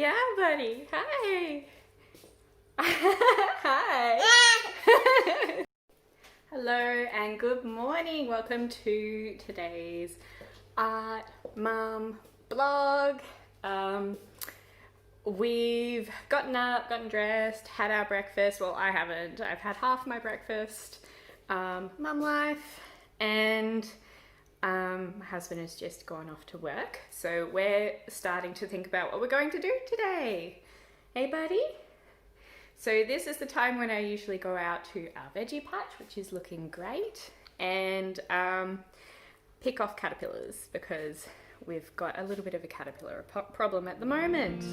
now, buddy. Hi. Hi. Hello and good morning. Welcome to today's Art Mum blog. We've gotten up, gotten dressed, had our breakfast. Well, I haven't. I've had half my breakfast. Mum life. And my husband has just gone off to work. So we're starting to think about what we're going to do today. Hey, buddy? So this is the time when I usually go out to our veggie patch, which is looking great, and pick off caterpillars because we've got a little bit of a caterpillar problem at the moment.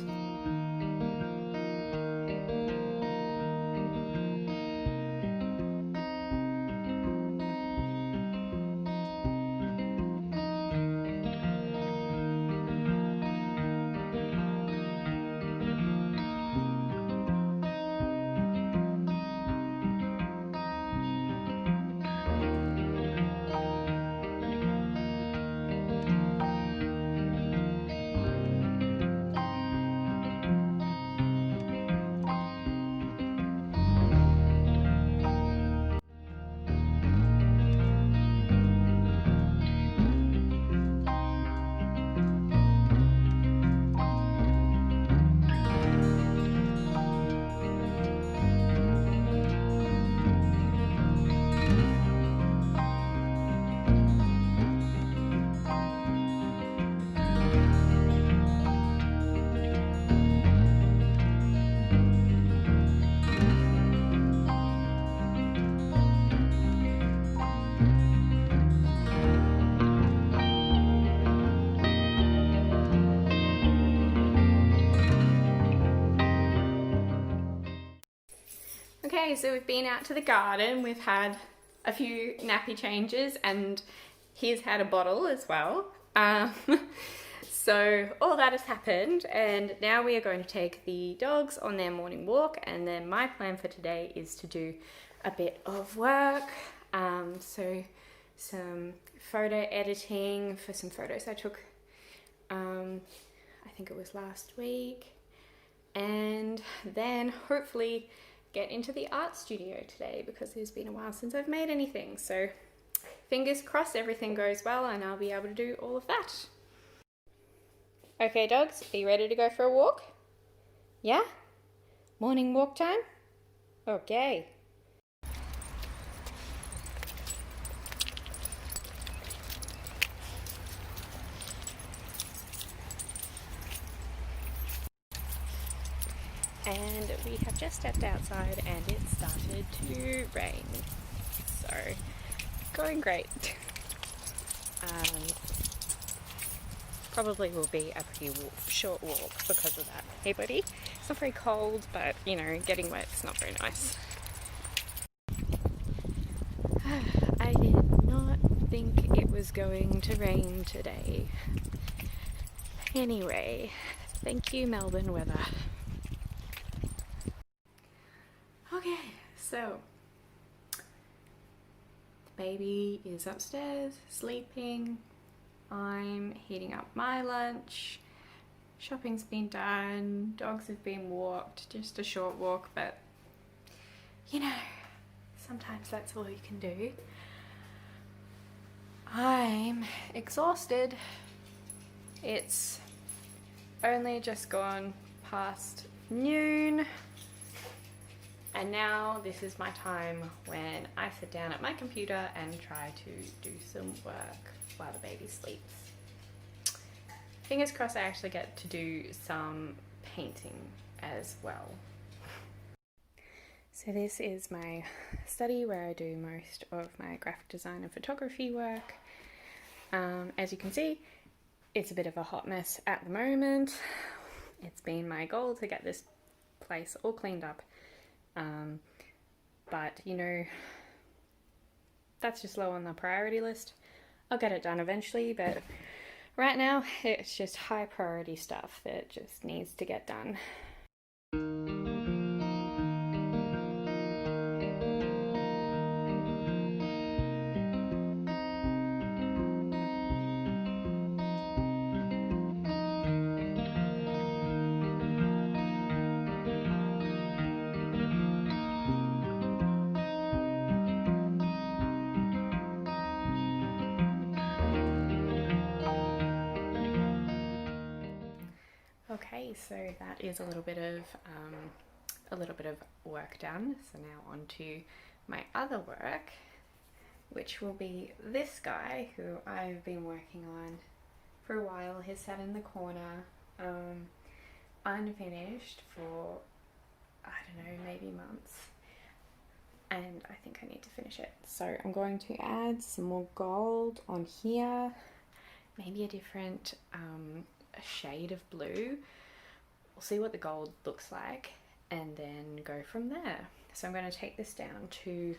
Okay, so we've been out to the garden, we've had a few nappy changes, and he's had a bottle as well. So all that has happened, and now we are going to take the dogs on their morning walk, and then my plan for today is to do a bit of work. So some photo editing for some photos I took, I think it was last week, and then hopefully get into the art studio today because it's been a while since I've made anything. So fingers crossed everything goes well and I'll be able to do all of that. Okay, dogs, are you ready to go for a walk? Yeah? Morning walk time? Okay. And we have just stepped outside and it started to rain. So, going great. Probably will be a pretty short walk because of that. Hey buddy, it's not very cold, but you know, getting wet's not very nice. I did not think it was going to rain today. Anyway, thank you Melbourne weather. Okay, so the baby is upstairs sleeping. I'm heating up my lunch. Shopping's been done. Dogs have been walked. Just a short walk, but you know, sometimes that's all you can do. I'm exhausted. It's only just gone past noon. And now this is my time when I sit down at my computer and try to do some work while the baby sleeps. Fingers crossed I actually get to do some painting as well. So this is my study where I do most of my graphic design and photography work. As you can see, it's a bit of a hot mess at the moment. It's been my goal to get this place all cleaned up. But you know, that's just low on the priority list. I'll get it done eventually, but right now it's just high priority stuff that just needs to get done. Okay, so that is a little bit of work done. So now on to my other work, which will be this guy who I've been working on for a while. He's sat in the corner, unfinished for, I don't know, maybe months. And I think I need to finish it. So I'm going to add some more gold on here, maybe a different shade of blue. We'll see what the gold looks like and then go from there. So I'm going to take this down to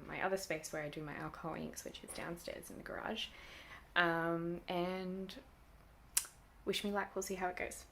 my other space where I do my alcohol inks, which is downstairs in the garage, and wish me luck. We'll see how it goes.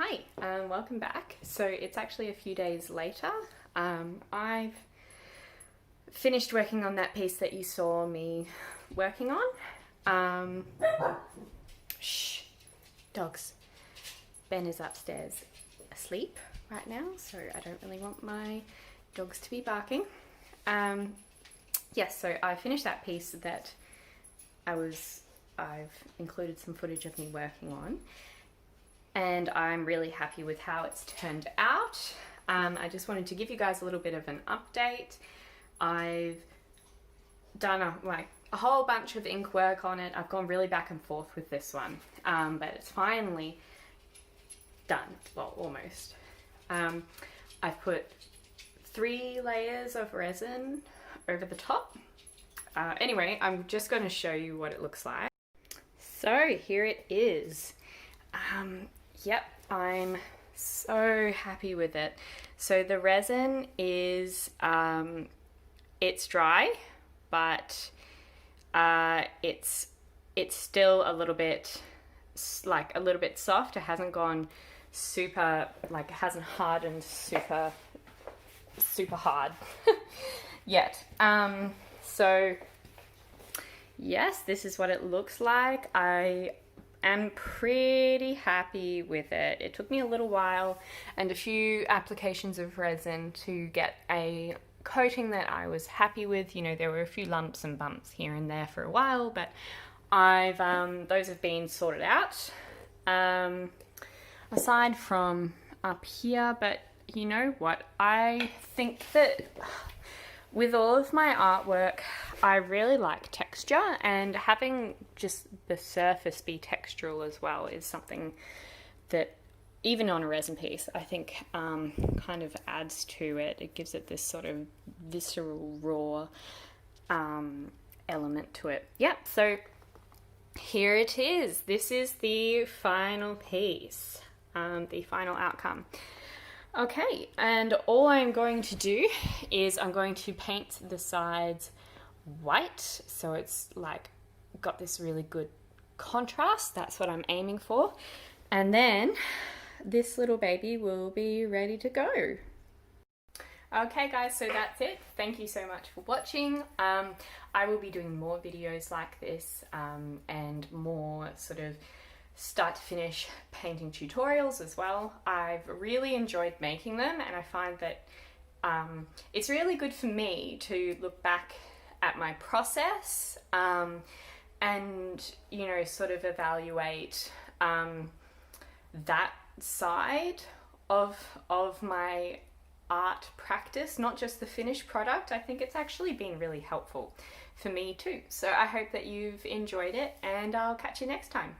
Hi, welcome back. So it's actually a few days later. I've finished working on that piece that you saw me working on. Shh, dogs. Ben is upstairs asleep right now, so I don't really want my dogs to be barking. Yes, so I finished that piece that I've included some footage of me working on, and I'm really happy with how it's turned out. I just wanted to give you guys a little bit of an update. I've done a whole bunch of ink work on it. I've gone really back and forth with this one, but it's finally done. Well, almost. I've put 3 layers of resin over the top. Anyway, I'm just going to show you what it looks like. So here it is. Yep, I'm so happy with it. So the resin is, it's dry, but it's it's still a little bit soft. It hasn't gone super, like it hasn't hardened super hard yet. So yes, this is what it looks like. I am pretty happy with it. It took me a little while and a few applications of resin to get a coating that I was happy with. You know, there were a few lumps and bumps here and there for a while, but those have been sorted out. Aside from up here, but you know what? I think that with all of my artwork, I really like texture, and having just the surface be textural as well is something that, even on a resin piece, I think kind of adds to it. It gives it this sort of visceral, raw element to it. Yep, so here it is. This is the final piece, the final outcome. Okay, and all I'm going to do is I'm going to paint the sides white, so it's like got this really good contrast. That's what I'm aiming for. And then this little baby will be ready to go. Okay guys, so that's it. Thank you so much for watching. I will be doing more videos like this and more sort of start to finish painting tutorials as well. I've really enjoyed making them, and I find that it's really good for me to look back at my process and, you know, sort of evaluate that side of my art practice, not just the finished product. I think it's actually been really helpful for me too. So I hope that you've enjoyed it, and I'll catch you next time.